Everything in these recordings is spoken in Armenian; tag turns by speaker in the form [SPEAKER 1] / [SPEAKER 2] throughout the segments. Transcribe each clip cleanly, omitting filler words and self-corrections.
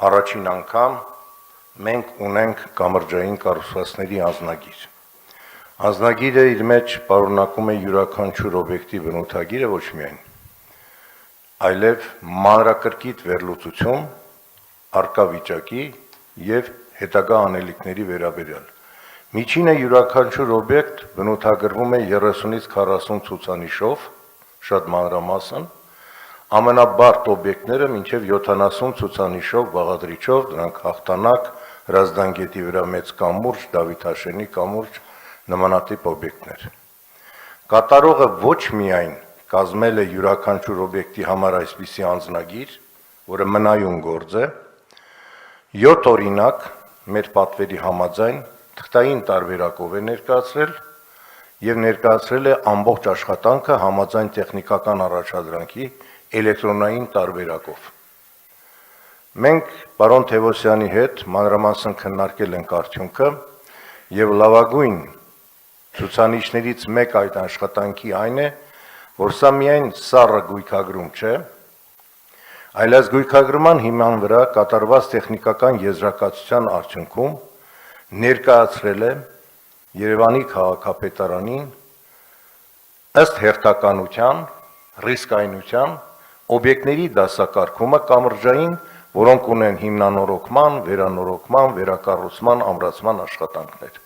[SPEAKER 1] Առաջին անգամ մենք ունենք կամրջային կառուցվածքների անձնագիր։ Անձնագիրը իր մեջ պարունակում է յուրաքանչյուր օբյեկտի բնութագիրը ոչ միայն, այլև մանրակրկիտ վերլուծություն, առկա վիճակի եւ հետագա անելիքների վերաբերյալ։ Միջինը յուրաքանչյուր օբյեկտ բնութագրվում է 30-ից 40 ցուցանիշով, շատ մանրամասն, ամենաբարդ օբյեկտները մինչև 70 ցուցանիշով բաղադրիչով, դրանք հաղթանակ, Հրազդան գետի վրա մեծ կամուրջ, Դավիթաշենի կամուրջ, նմանատիպ օբյեկտներ։ Կատարողը ոչ միայն կազմել է յուրաքանչյուր օբյեկտի համար այսպիսի անձնագիր, որը մնայուն գործ է, 7 օրինակ մեր պատվերի համաձայն թղթային տարբերակով է ներկայացրել եւ ներկայացրել է ամբողջ աշխատանքը համաձայն տեխնիկական առաջադրանքի էլեկտրոնային տարբերակով։ Մենք պարոն Թևոսյանի հետ մանրամասն քննարկել ենք արդյունքը եւ լավագույն ցուցանիշներից մեկ այդ աշխատանքի այն է, որ սա միայն սառը գույքագրում չէ, այլ այս գույքագրման հիման վրա կատարված տեխնիկական եզրակացության արդյունքում ներկայացրել է Երևանի քաղաքապետարանին ըստ հերթականության, ռիսկայնության, օբյեկտների դասակարգումը կամրջային, որոնք ունեն հիմնանորոգման, վերանորոգման, վերակառուցման, ամրացման աշխատանքներ։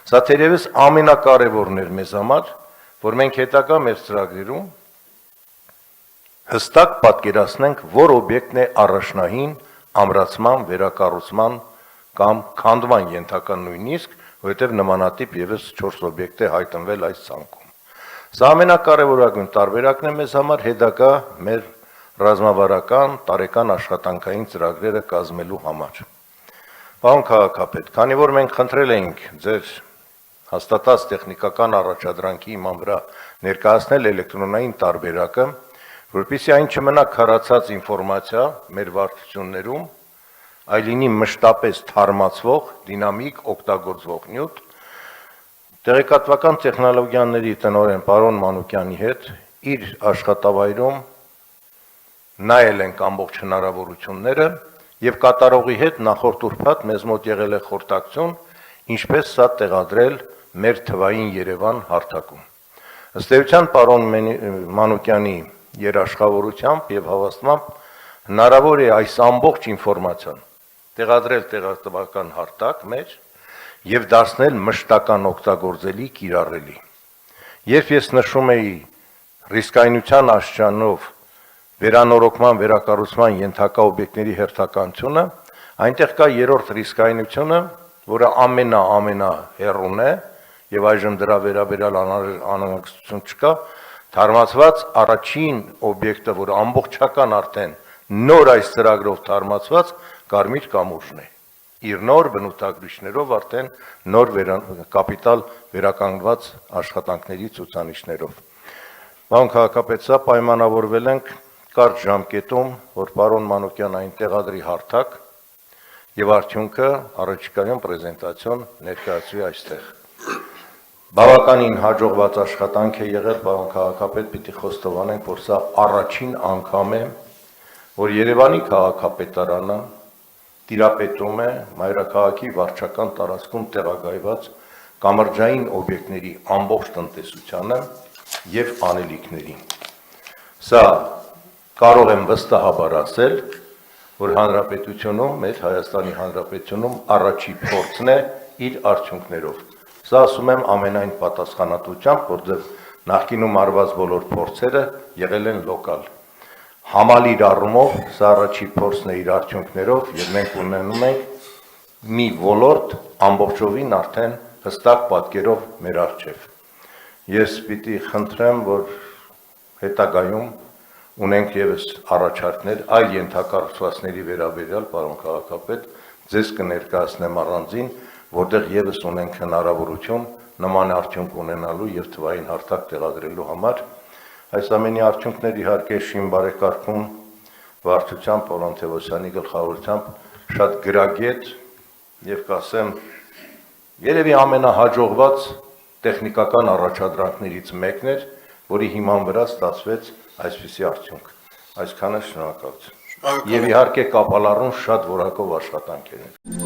[SPEAKER 1] Սա թերևս ամենակարևորն էր մեզ համար, որ մենք հետագա մեր ծրագրերում հստակ պատկերացնենք, որ օբյեկտն է առաջնահին ամրացման, վերակառուցման կամ քանդման ենթակա նույնիսկ, որովհետև նմանատիպ եւս 4 օբյեկտ է հայտնվել այս ցանկում։ Սա ամենակարևորագույն տարբերակն է մեզ համար հետագա մեր ռազմավարական տարեկան աշխատանքային ծրագրերը կազմելու համար։ Պարոն քաղաքապետ, քանի որ մենք խնդրել էինք ձեր հաստատած տեխնիկական առաջադրանքի հիման վրա ներկայացնել էլեկտրոնային տարբերակը, որպեսզի այն չմնա քարացած ինֆորմացիա մեր վարչություններում, այլ լինի մշտապես թարմացվող, դինամիկ, օգտագործվող նյութ, տեղեկատվական տեխնոլոգիաների տնօրեն պարոն Մանուկյանի հետ իր աշխատավայրում նայել ենք ամբողջ հնարավորությունները եւ կատարողի հետ նախորդ ուրբաթ մեզ մոտ եղել է խորհրդակցություն, ինչպես սա տեղադրել մեր թվային Երևան հարթակում։ Ըստ էության պարոն Մանուկյանի երաշխավորությամբ եւ հավաստմամբ հնարավոր է այս ամբողջ ինֆորմացիան տեղադրել տեղատվական հարթակ մեջ եւ դարձնել մշտական օգտագործելի, կիրառելի։ Երբ ես նշում էի ռիսկայնության աշճանով վերանորոգման, վերակառուցման ենթակա օբյեկտների հերթականությունը, այնտեղ կա երրորդ ռիսկայնությունը, որը ամենահեռուն է եւ այժմ դրա վերաբերյալ անհանգստություն չկա, թարմացված առաջին օբյեկտը, որը ամբողջական արդեն նոր այս ծրագրով թարմացված Կարմիր կամուրջն է, իր նոր բնութագրիչներով արդեն նոր կապիտալ վերականգնված աշխատանքների ցուցանիշներով։ Պարոն քաղաքապետ, սա պայմանավորվել ենք կարճ ժամկետում, որ պարոն Մանուկյան այն տեղադրի հարթակ եւ արդյունքը առաջիկայում պրեզենտացիոն ներկայացվի այստեղ։ Բավականին հաջողված աշխատանք է եղել, պարոն քաղաքապետ, պիտի խոստովանենք, որ սա առաջին անգամ է, որ Երևանի քաղաքապետարանը տիրապետում է մայրաքաղաքի վարչական տարածքում տեղակայված կամրջային օբյեկտների ամբողջ տնտեսությանը եւ անելիքներին։ Սա կարող եմ վստահաբար ասել, որ հանրապետությունում, մեր Հայաստանի Հանրապետությունում առաջի փորձն է իր արդյունքներով։ Սա ասում եմ ամենայն պատասխանատվությամբ, որտեղ նախկինում արված բոլոր փորձերը եղել են լոկալ։ Համալիր առումով սա առաջի փորձն է իր արդյունքներով եւ մենք ունենում ենք մի ոլորտ ամբողջովին արդեն հստակ պատկերով մեր առջև։ Ես պիտի խնդրեմ, որ հետագայում ունենք եւս առաջարկներ այլ ենթակառուցվածքների վերաբերյալ, պարոն քաղաքապետ, ձեզ կներկայացնեմ առանձին, որտեղ եւս ունենք հնարավորություն նման արդյունք ունենալու եւ թվային հարթակ տեղադրելու համար։ Այս ամենի արդյունքներ իհարկե շին բարեկարգում վարչությամբ պարոն Թևոսյանի գլխավորությամբ շատ գրագետ եւ կասեմ երևի ամենահաջողված տեխնիկական առաջադրանքներից մեկն էր, որի հիման վրա ստացվեց այսպիսի արդյունք։ Այսքանը շնորհակալություն։ Եվ իհարկե կապալառուն շատ որակով աշխատանքեր են։